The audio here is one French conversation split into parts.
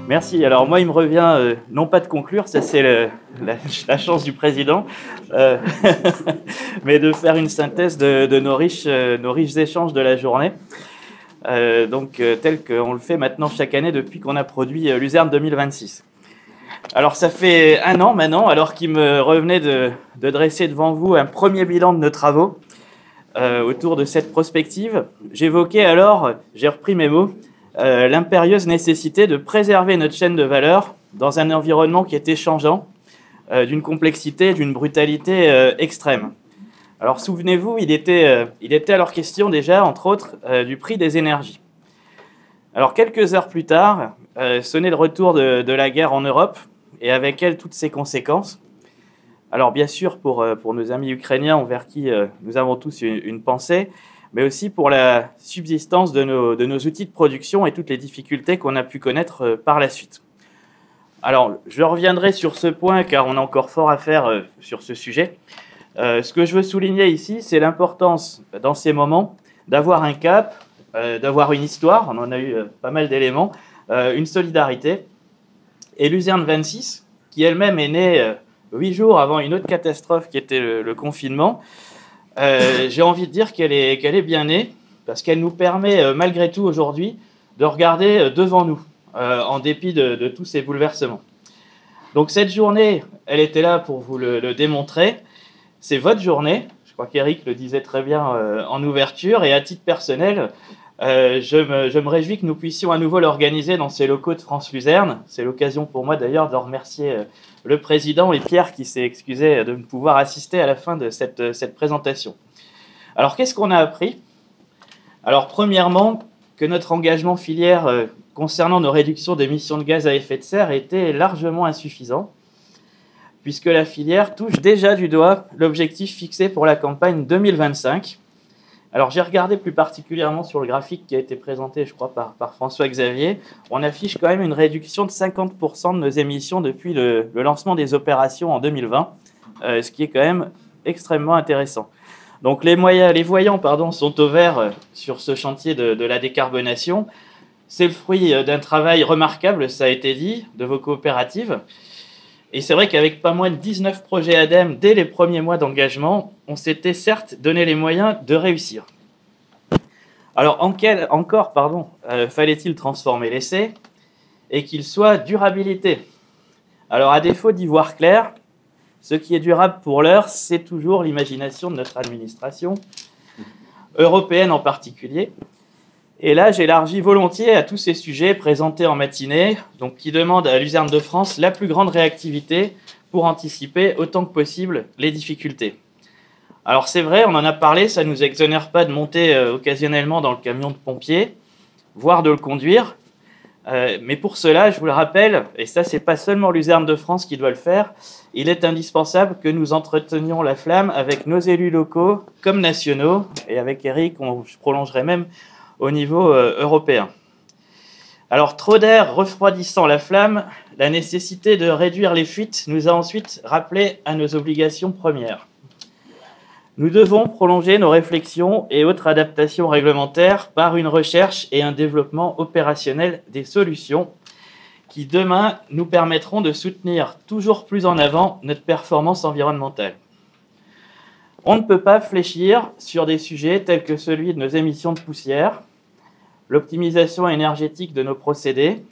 Merci. Alors moi, il me revient non pas de conclure, ça c'est la chance du président, mais de faire une synthèse de nos riches échanges de la journée, tel qu'on le fait maintenant chaque année depuis qu'on a produit Luzerne 2026. Alors ça fait un an maintenant, alors qu'il me revenait de dresser devant vous un premier bilan de nos travaux autour de cette prospective. J'évoquais alors, j'ai repris mes mots, l'impérieuse nécessité de préserver notre chaîne de valeur dans un environnement qui était changeant, d'une complexité, d'une brutalité extrême. Alors souvenez-vous, il était alors question déjà, entre autres, du prix des énergies. Alors quelques heures plus tard, sonnait le retour de la guerre en Europe, et avec elle toutes ses conséquences. Alors bien sûr pour nos amis ukrainiens envers qui nous avons tous une pensée, mais aussi pour la subsistance de nos outils de production et toutes les difficultés qu'on a pu connaître par la suite. Alors, je reviendrai sur ce point car on a encore fort à faire sur ce sujet. Ce que je veux souligner ici, c'est l'importance dans ces moments d'avoir un cap, d'avoir une histoire, on en a eu pas mal d'éléments, une solidarité. Et Luzerne 26, qui elle-même est née 8 jours avant une autre catastrophe qui était le confinement, j'ai envie de dire qu'elle est bien née, parce qu'elle nous permet malgré tout aujourd'hui de regarder devant nous, en dépit de tous ces bouleversements. Donc cette journée, elle était là pour vous le démontrer. C'est votre journée, je crois qu'Éric le disait très bien en ouverture, et à titre personnel, je me réjouis que nous puissions à nouveau l'organiser dans ces locaux de France Luzerne. C'est l'occasion pour moi d'ailleurs de remercier le président et Pierre qui s'est excusé de ne pouvoir assister à la fin de cette présentation. Alors qu'est-ce qu'on a appris? Alors premièrement, que notre engagement filière concernant nos réductions d'émissions de gaz à effet de serre était largement insuffisant, puisque la filière touche déjà du doigt l'objectif fixé pour la campagne 2025. Alors j'ai regardé plus particulièrement sur le graphique qui a été présenté, je crois, par François-Xavier. On affiche quand même une réduction de 50% de nos émissions depuis le lancement des opérations en 2020, ce qui est quand même extrêmement intéressant. Donc les voyants sont au vert sur ce chantier de la décarbonation. C'est le fruit d'un travail remarquable, ça a été dit, de vos coopératives. Et c'est vrai qu'avec pas moins de 19 projets ADEME dès les premiers mois d'engagement, on s'était certes donné les moyens de réussir. Alors encore fallait-il transformer l'essai et qu'il soit durabilité? Alors à défaut d'y voir clair, ce qui est durable pour l'heure, c'est toujours l'imagination de notre administration, européenne en particulier. Et là, j'élargis volontiers à tous ces sujets présentés en matinée, donc qui demandent à Luzerne de France la plus grande réactivité pour anticiper autant que possible les difficultés. Alors c'est vrai, on en a parlé, ça ne nous exonère pas de monter occasionnellement dans le camion de pompiers, voire de le conduire. Mais pour cela, je vous le rappelle, et ça c'est pas seulement Luzerne de France qui doit le faire, il est indispensable que nous entretenions la flamme avec nos élus locaux comme nationaux, et avec Éric, je prolongerai même au niveau européen. Alors, trop d'air refroidissant la flamme, la nécessité de réduire les fuites nous a ensuite rappelé à nos obligations premières. Nous devons prolonger nos réflexions et autres adaptations réglementaires par une recherche et un développement opérationnel des solutions qui, demain, nous permettront de soutenir toujours plus en avant notre performance environnementale. On ne peut pas fléchir sur des sujets tels que celui de nos émissions de poussière, l'optimisation énergétique de nos procédés,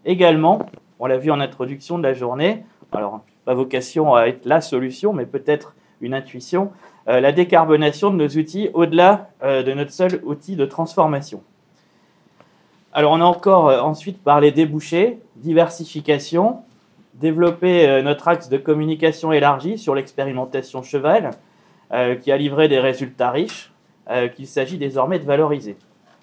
également, on l'a vu en introduction de la journée, alors pas vocation à être la solution, mais peut-être une intuition, la décarbonation de nos outils au-delà de notre seul outil de transformation. Alors on a encore ensuite parlé débouchés, diversification, développer notre axe de communication élargi sur l'expérimentation cheval, qui a livré des résultats riches, qu'il s'agit désormais de valoriser.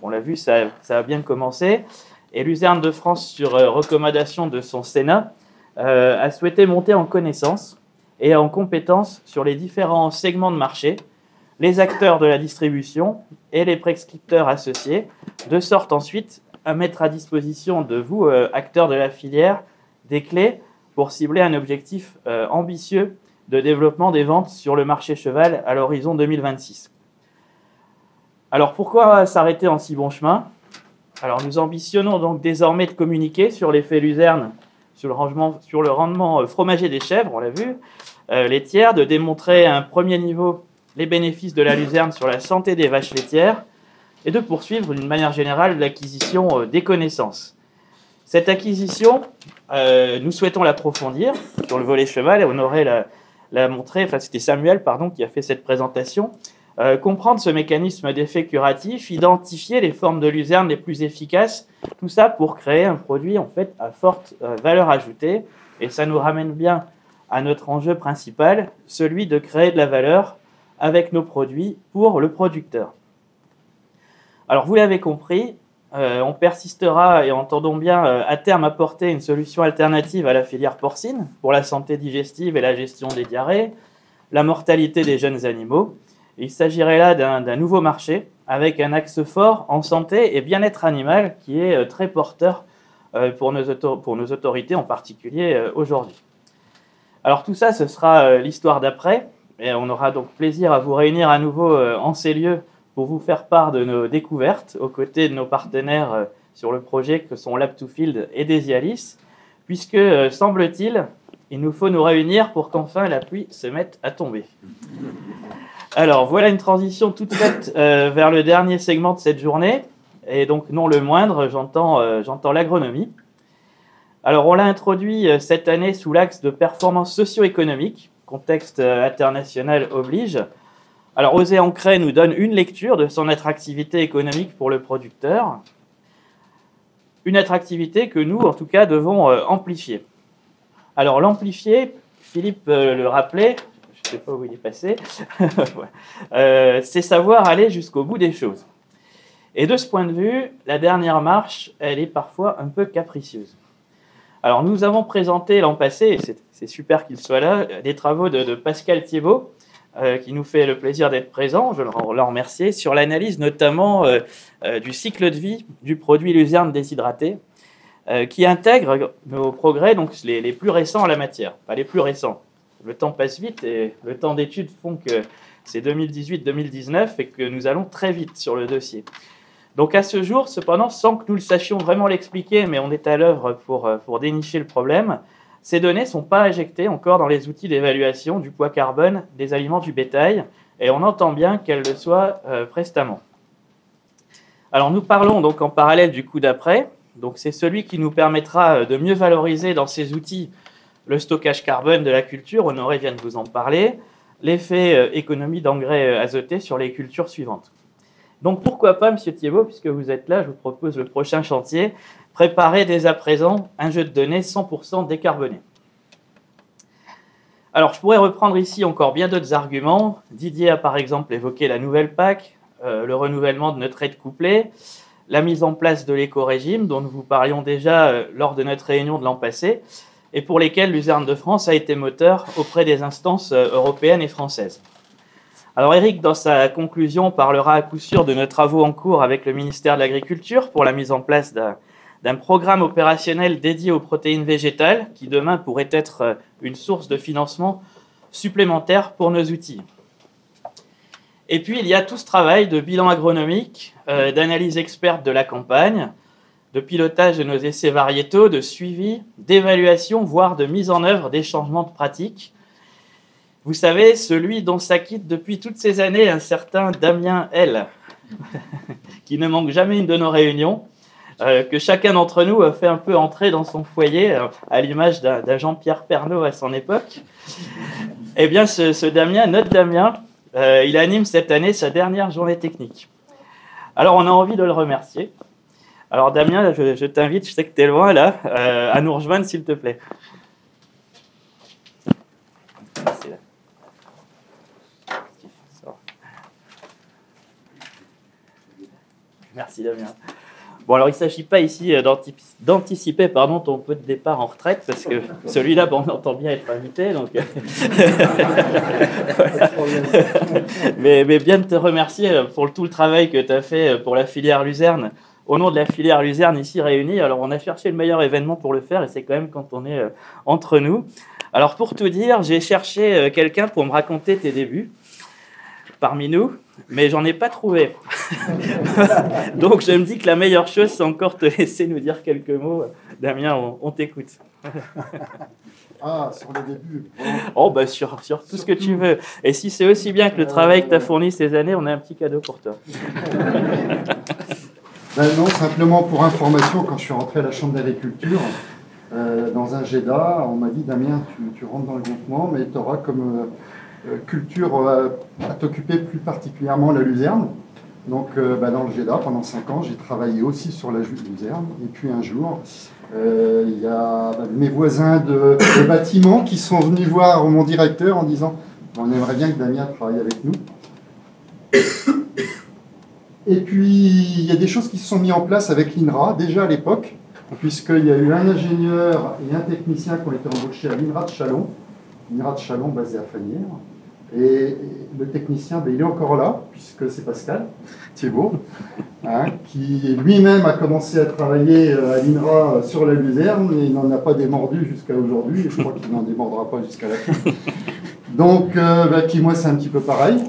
On l'a vu, ça a bien commencé. Et Luzerne de France, sur recommandation de son Sénat, a souhaité monter en connaissance et en compétence sur les différents segments de marché, les acteurs de la distribution et les prescripteurs associés, de sorte ensuite à mettre à disposition de vous, acteurs de la filière, des clés pour cibler un objectif ambitieux de développement des ventes sur le marché cheval à l'horizon 2026. Alors pourquoi s'arrêter en si bon chemin? Alors nous ambitionnons donc désormais de communiquer sur l'effet luzerne, sur le rendement fromager des chèvres, on l'a vu, laitières, de démontrer à un premier niveau les bénéfices de la luzerne sur la santé des vaches laitières et de poursuivre d'une manière générale l'acquisition des connaissances. Cette acquisition, nous souhaitons l'approfondir sur le volet cheval, et Honoré l'a montré, enfin c'était Samuel qui a fait cette présentation. Comprendre ce mécanisme d'effet curatif, identifier les formes de luzerne les plus efficaces, tout ça pour créer un produit en fait à forte valeur ajoutée. Et ça nous ramène bien à notre enjeu principal, celui de créer de la valeur avec nos produits pour le producteur. Alors vous l'avez compris, on persistera et entendons bien à terme apporter une solution alternative à la filière porcine pour la santé digestive et la gestion des diarrhées, la mortalité des jeunes animaux. Il s'agirait là d'un nouveau marché avec un axe fort en santé et bien-être animal qui est très porteur pour nos autorités, en particulier aujourd'hui. Alors tout ça, ce sera l'histoire d'après, et on aura donc plaisir à vous réunir à nouveau en ces lieux pour vous faire part de nos découvertes aux côtés de nos partenaires sur le projet que sont Lab2Field et Desialis, puisque, semble-t-il, il nous faut nous réunir pour qu'enfin la pluie se mette à tomber. Alors, voilà une transition toute faite vers le dernier segment de cette journée, et donc non le moindre, j'entends l'agronomie. Alors, on l'a introduit cette année sous l'axe de performance socio-économique, contexte international oblige. Alors, Osée Ancret nous donne une lecture de son attractivité économique pour le producteur, une attractivité que nous, en tout cas, devons amplifier. Alors, l'amplifier, Philippe le rappelait, je ne sais pas où il est passé, c'est savoir aller jusqu'au bout des choses. Et de ce point de vue, la dernière marche, elle est parfois un peu capricieuse. Alors, nous avons présenté l'an passé, et c'est super qu'il soit là, des travaux de Pascal Thiebaud, qui nous fait le plaisir d'être présent, je le remercie, sur l'analyse notamment du cycle de vie du produit luzerne déshydraté, qui intègre nos progrès, donc les plus récents en la matière, pas les plus récents. Le temps passe vite et le temps d'études font que c'est 2018-2019 et que nous allons très vite sur le dossier. Donc à ce jour, cependant, sans que nous le sachions vraiment l'expliquer, mais on est à l'œuvre pour dénicher le problème, ces données ne sont pas injectées encore dans les outils d'évaluation du poids carbone des aliments du bétail, et on entend bien qu'elles le soient prestamment. Alors nous parlons donc en parallèle du coup d'après, donc c'est celui qui nous permettra de mieux valoriser dans ces outils le stockage carbone de la culture, Honoré vient de vous en parler, l'effet économie d'engrais azotés sur les cultures suivantes. Donc pourquoi pas, Monsieur Thiebaud, puisque vous êtes là, je vous propose le prochain chantier, préparer dès à présent un jeu de données 100% décarboné. Alors je pourrais reprendre ici encore bien d'autres arguments. Didier a par exemple évoqué la nouvelle PAC, le renouvellement de notre aide couplée, la mise en place de l'éco-régime dont nous vous parlions déjà lors de notre réunion de l'an passé, et pour lesquels Luzerne de France a été moteur auprès des instances européennes et françaises. Alors Eric, dans sa conclusion, parlera à coup sûr de nos travaux en cours avec le ministère de l'Agriculture pour la mise en place d'un programme opérationnel dédié aux protéines végétales qui demain pourrait être une source de financement supplémentaire pour nos outils. Et puis il y a tout ce travail de bilan agronomique, d'analyse experte de la campagne, de pilotage de nos essais variétaux, de suivi, d'évaluation, voire de mise en œuvre des changements de pratiques. Vous savez, celui dont s'acquitte depuis toutes ces années un certain Damien L, qui ne manque jamais une de nos réunions, que chacun d'entre nous a fait un peu entrer dans son foyer, à l'image d'un Jean-Pierre Pernaut à son époque. Eh bien, ce Damien, notre Damien, il anime cette année sa dernière journée technique. Alors, on a envie de le remercier. Alors, Damien, je t'invite, je sais que tu es loin là, à nous rejoindre, s'il te plaît. Merci Damien. Bon, alors il ne s'agit pas ici d'anticiper ton peu de départ en retraite, parce que celui-là, on entend bien être invité. Donc... mais bien de te remercier pour tout le travail que tu as fait pour la filière Luzerne, au nom de la filière Luzerne ici réunie. Alors on a cherché le meilleur événement pour le faire, et c'est quand même quand on est entre nous. Alors pour tout dire, j'ai cherché quelqu'un pour me raconter tes débuts. parmi nous, mais j'en ai pas trouvé. Donc je me dis que la meilleure chose, c'est encore te laisser nous dire quelques mots. Damien, on t'écoute. Ah, sur le début. Oh, bah sur tout ce que tu veux. Et si c'est aussi bien que le travail que tu as fourni ces années, on a un petit cadeau pour toi. Ben non, simplement pour information, quand je suis rentré à la Chambre d'agriculture, dans un GEDA, on m'a dit, Damien, tu rentres dans le groupement, mais tu auras comme culture à t'occuper plus particulièrement la luzerne. Donc dans le GEDA, pendant 5 ans, j'ai travaillé aussi sur la luzerne. Et puis un jour, il y a mes voisins de bâtiment qui sont venus voir mon directeur en disant « On aimerait bien que Damien travaille avec nous ». Et puis, il y a des choses qui se sont mises en place avec l'INRA, déjà à l'époque, puisqu'il y a eu un ingénieur et un technicien qui ont été embauchés à l'INRA de Châlons, basé à Fagnières. Et le technicien, il est encore là, puisque c'est Pascal Thiebaud, qui lui-même a commencé à travailler à l'INRA sur la luzerne, et il n'en a pas démordu jusqu'à aujourd'hui, et je crois qu'il n'en démordra pas jusqu'à la fin. Donc, puis moi, c'est un petit peu pareil.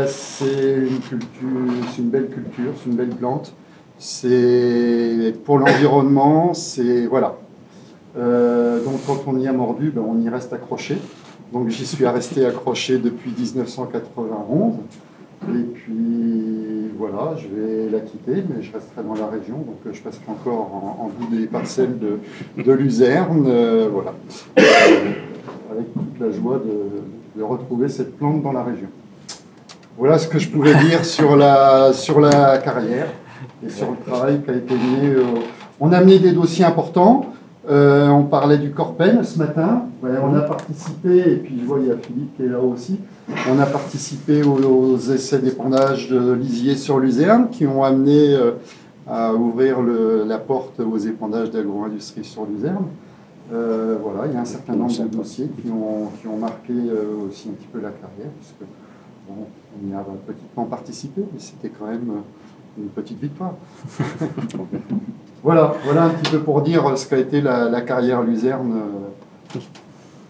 C'est une culture, c'est une belle culture, c'est une belle plante. C'est pour l'environnement, c'est voilà. Donc quand on y a mordu, on y reste accroché. Donc j'y suis resté accroché depuis 1991. Et puis voilà, je vais la quitter, mais je resterai dans la région. Donc je passerai encore en bout des parcelles de luzerne, voilà. Avec toute la joie de retrouver cette plante dans la région. Voilà ce que je pouvais dire sur la carrière et sur le travail qui a été mené. On a mené des dossiers importants. On parlait du Corpen ce matin. On a participé, et puis je vois il y a Philippe qui est là aussi. On a participé aux essais d'épandage de lisier sur luzerne qui ont amené à ouvrir la porte aux épandages d'agro-industrie sur luzerne. Voilà, il y a un certain nombre de dossiers qui ont marqué aussi un petit peu la carrière, puisque on y a petitement participé, mais c'était quand même une petite victoire. Voilà un petit peu pour dire ce qu'a été la carrière luzerne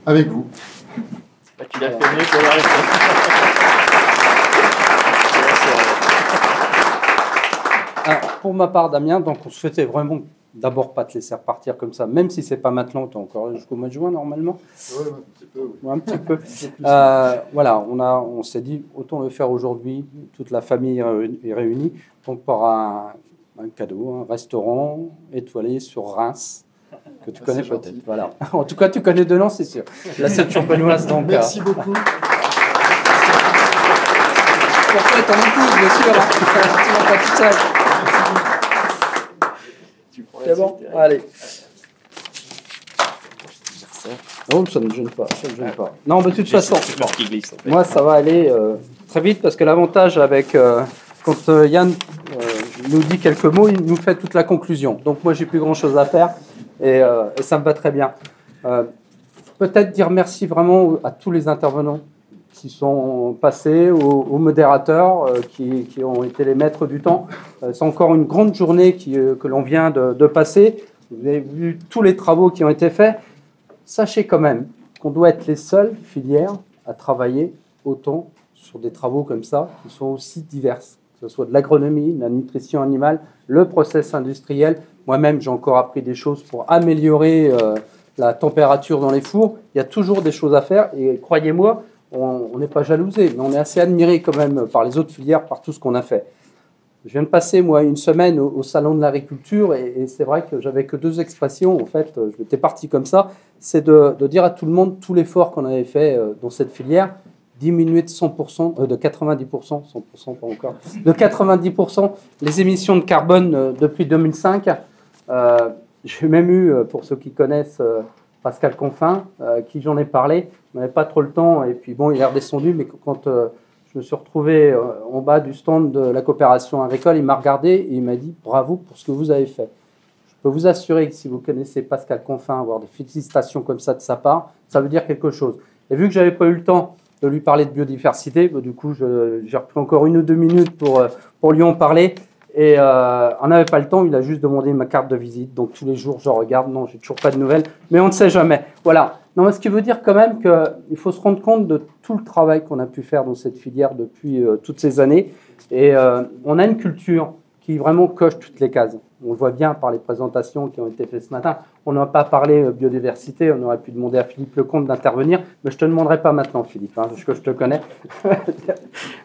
avec vous. Tu l'as fait mieux que la réponse. Pour ma part, Damien, donc on souhaitait vraiment d'abord pas te laisser repartir comme ça, même si c'est pas maintenant, tu es encore jusqu'au mois de juin normalement. Oui, un petit peu. Oui. Un petit peu. Voilà, on s'est dit autant le faire aujourd'hui, toute la famille est réunie, donc pour un cadeau, un restaurant étoilé sur Reims, que tu connais peut-être. Voilà. En tout cas, tu connais de nom, c'est sûr. La scène champenoise, donc. Merci beaucoup. Pour toi et ton épouse, bien sûr. Tu vas pas tout seul. C'est bon, allez. Non, ça ne me gêne pas. Ça me gêne pas. Non, mais de toute façon, moi, ça va aller très vite parce que l'avantage avec quand Yann nous dit quelques mots, il nous fait toute la conclusion. Donc moi, j'ai plus grand-chose à faire et ça me va très bien. Peut-être dire merci vraiment à tous les intervenants qui sont passés, aux modérateurs qui ont été les maîtres du temps. C'est encore une grande journée que l'on vient de passer. Vous avez vu tous les travaux qui ont été faits. Sachez quand même qu'on doit être les seules filières à travailler autant sur des travaux comme ça, qui sont aussi diverses, que ce soit de l'agronomie, de la nutrition animale, le process industriel. Moi-même, j'ai encore appris des choses pour améliorer la température dans les fours. Il y a toujours des choses à faire et croyez-moi, on n'est pas jalousé, mais on est assez admiré quand même par les autres filières, par tout ce qu'on a fait. Je viens de passer, moi, une semaine au Salon de l'agriculture et c'est vrai que j'avais que 2 expressions, en fait, j'étais parti comme ça, c'est de dire à tout le monde tout l'effort qu'on avait fait dans cette filière, diminuer de 100%, de 90%, 100% pas encore, de 90% les émissions de carbone depuis 2005. J'ai même eu, pour ceux qui connaissent, Pascal Confin, qui j'en ai parlé. On n'avait pas trop le temps, et puis bon, il est redescendu, mais quand je me suis retrouvé en bas du stand de la coopération agricole, il m'a regardé et il m'a dit « Bravo pour ce que vous avez fait ». Je peux vous assurer que si vous connaissez Pascal Confin, avoir des félicitations comme ça de sa part, ça veut dire quelque chose. Et vu que je n'avais pas eu le temps de lui parler de biodiversité, du coup, j'ai repris encore 1 ou 2 minutes pour lui en parler. Et on n'avait pas le temps, il a juste demandé ma carte de visite. Donc tous les jours, je regarde, non, j'ai toujours pas de nouvelles, mais on ne sait jamais. Voilà. Non, mais ce qui veut dire quand même qu'il faut se rendre compte de tout le travail qu'on a pu faire dans cette filière depuis toutes ces années. Et on a une culture qui vraiment coche toutes les cases. On le voit bien par les présentations qui ont été faites ce matin. On n'a pas parlé biodiversité, on aurait pu demander à Philippe Lecomte d'intervenir, mais je ne te demanderai pas maintenant, Philippe, parce que je te connais.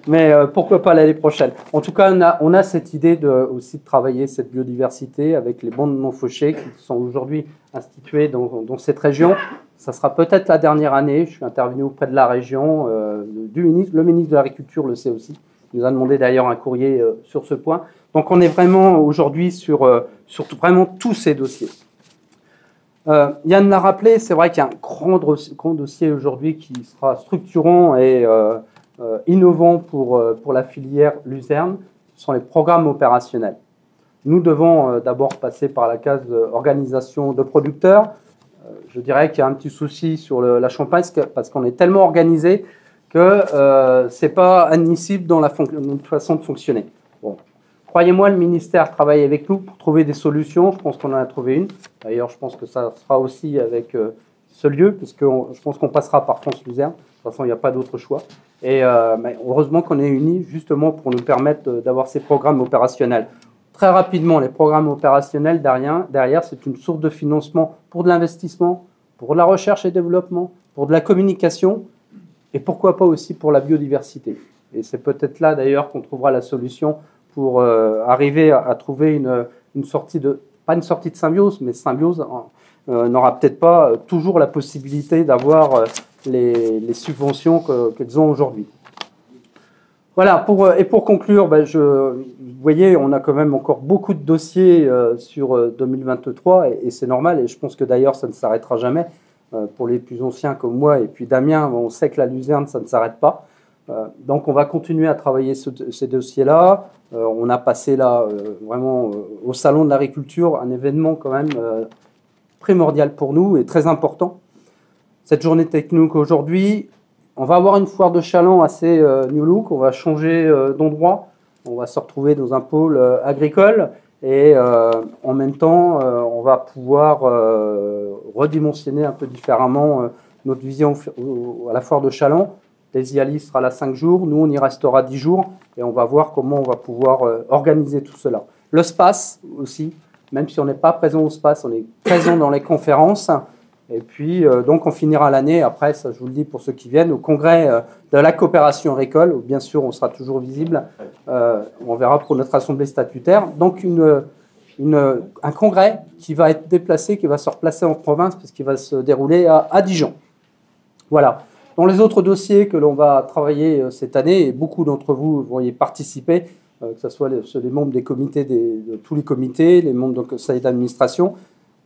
Mais pourquoi pas l'année prochaine. En tout cas, on a cette idée aussi de travailler cette biodiversité avec les bandes non fauchées qui sont aujourd'hui instituées dans cette région. Ça sera peut-être la dernière année. Je suis intervenu auprès de la région, du ministre. Le ministre de l'Agriculture le sait aussi. Il nous a demandé d'ailleurs un courrier sur ce point. Donc on est vraiment aujourd'hui sur vraiment tous ces dossiers. Yann l'a rappelé, c'est vrai qu'il y a un grand dossier aujourd'hui qui sera structurant et innovant pour la filière luzerne. Ce sont les programmes opérationnels. Nous devons d'abord passer par la case organisation de producteurs. Je dirais qu'il y a un petit souci sur la Champagne parce qu'on est tellement organisé que ce n'est pas admissible dans notre façon de fonctionner. Bon. Croyez-moi, le ministère travaille avec nous pour trouver des solutions. Je pense qu'on en a trouvé une. D'ailleurs, je pense que ça sera aussi avec ce lieu, puisque je pense qu'on passera par France Luzerne. De toute façon, il n'y a pas d'autre choix. Et mais heureusement qu'on est unis justement pour nous permettre d'avoir ces programmes opérationnels. Très rapidement, les programmes opérationnels, derrière, c'est une source de financement pour de l'investissement, pour de la recherche et développement, pour de la communication, et pourquoi pas aussi pour la biodiversité. Et c'est peut-être là d'ailleurs qu'on trouvera la solution pour arriver à trouver une sortie de, pas une sortie de symbiose, mais symbiose n'aura peut-être pas toujours la possibilité d'avoir les subventions qu'elles ont aujourd'hui. Voilà, et pour conclure, vous voyez, on a quand même encore beaucoup de dossiers sur 2023, et c'est normal, et je pense que d'ailleurs ça ne s'arrêtera jamais. Pour les plus anciens comme moi, et puis Damien, on sait que la luzerne, ça ne s'arrête pas. Donc on va continuer à travailler ces dossiers-là. On a passé là vraiment au Salon de l'Agriculture, un événement quand même primordial pour nous et très important. Cette journée technique aujourd'hui, on va avoir une foire de chaland assez new look, on va changer d'endroit, on va se retrouver dans un pôle agricole et en même temps on va pouvoir redimensionner un peu différemment notre vision à la foire de chaland. Les IALI sera là 5 jours, nous on y restera 10 jours et on va voir comment on va pouvoir organiser tout cela. Le SPAS aussi, même si on n'est pas présent au SPAS, on est présent dans les conférences. Et puis donc on finira l'année, après ça je vous le dis pour ceux qui viennent, au congrès de la coopération agricole, où bien sûr on sera toujours visible, on verra pour notre assemblée statutaire. Donc un congrès qui va être déplacé, qui va se replacer en province, parce qu'il va se dérouler à Dijon. Voilà. Dans les autres dossiers que l'on va travailler cette année, et beaucoup d'entre vous vont y participer, que ce soit les membres des comités, de tous les comités, les membres du conseil d'administration,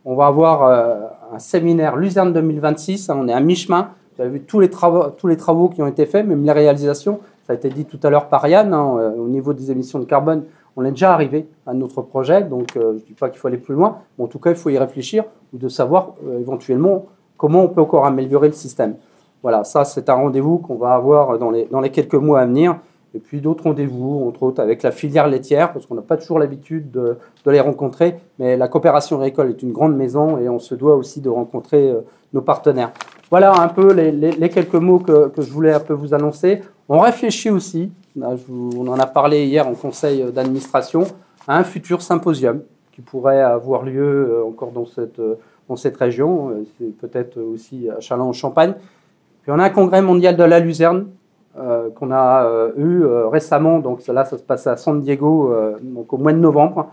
on va avoir un séminaire Luzerne 2026, on est à mi-chemin, vous avez vu tous les travaux qui ont été faits, même les réalisations, ça a été dit tout à l'heure par Yann, au niveau des émissions de carbone, on est déjà arrivé à notre projet, donc je ne dis pas qu'il faut aller plus loin, mais en tout cas il faut y réfléchir, ou de savoir éventuellement comment on peut encore améliorer le système. Voilà, ça c'est un rendez-vous qu'on va avoir dans les quelques mois à venir. Et puis d'autres rendez-vous, entre autres avec la filière laitière, parce qu'on n'a pas toujours l'habitude de les rencontrer. Mais la coopération agricole est une grande maison et on se doit aussi de rencontrer nos partenaires. Voilà un peu les quelques mots que je voulais un peu vous annoncer. On réfléchit aussi, on en a parlé hier en conseil d'administration, à un futur symposium qui pourrait avoir lieu encore dans cette région. C'est peut-être aussi à Châlons-en-Champagne. Puis on a un congrès mondial de la luzerne qu'on a eu récemment, donc là ça se passe à San Diego donc au mois de novembre,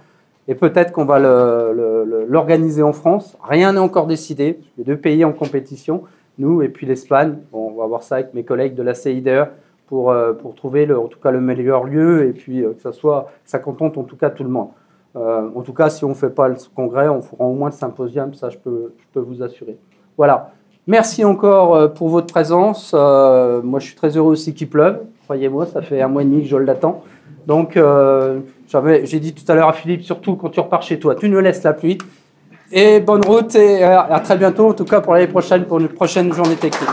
et peut-être qu'on va l'organiser en France. Rien n'est encore décidé, il y a 2 pays en compétition, nous et puis l'Espagne. Bon, on va voir ça avec mes collègues de la CIDE pour trouver en tout cas le meilleur lieu, et puis que ça contente en tout cas tout le monde. En tout cas, si on ne fait pas le congrès, on fera au moins le symposium, ça je peux vous assurer. Voilà. Merci encore pour votre présence. Moi, je suis très heureux aussi qu'il pleuve. Croyez-moi, ça fait 1 mois et demi que je l'attends. Donc, j'ai dit tout à l'heure à Philippe, surtout quand tu repars chez toi, tu nous laisses la pluie. Et bonne route et à très bientôt, en tout cas pour l'année prochaine, pour une prochaine journée technique.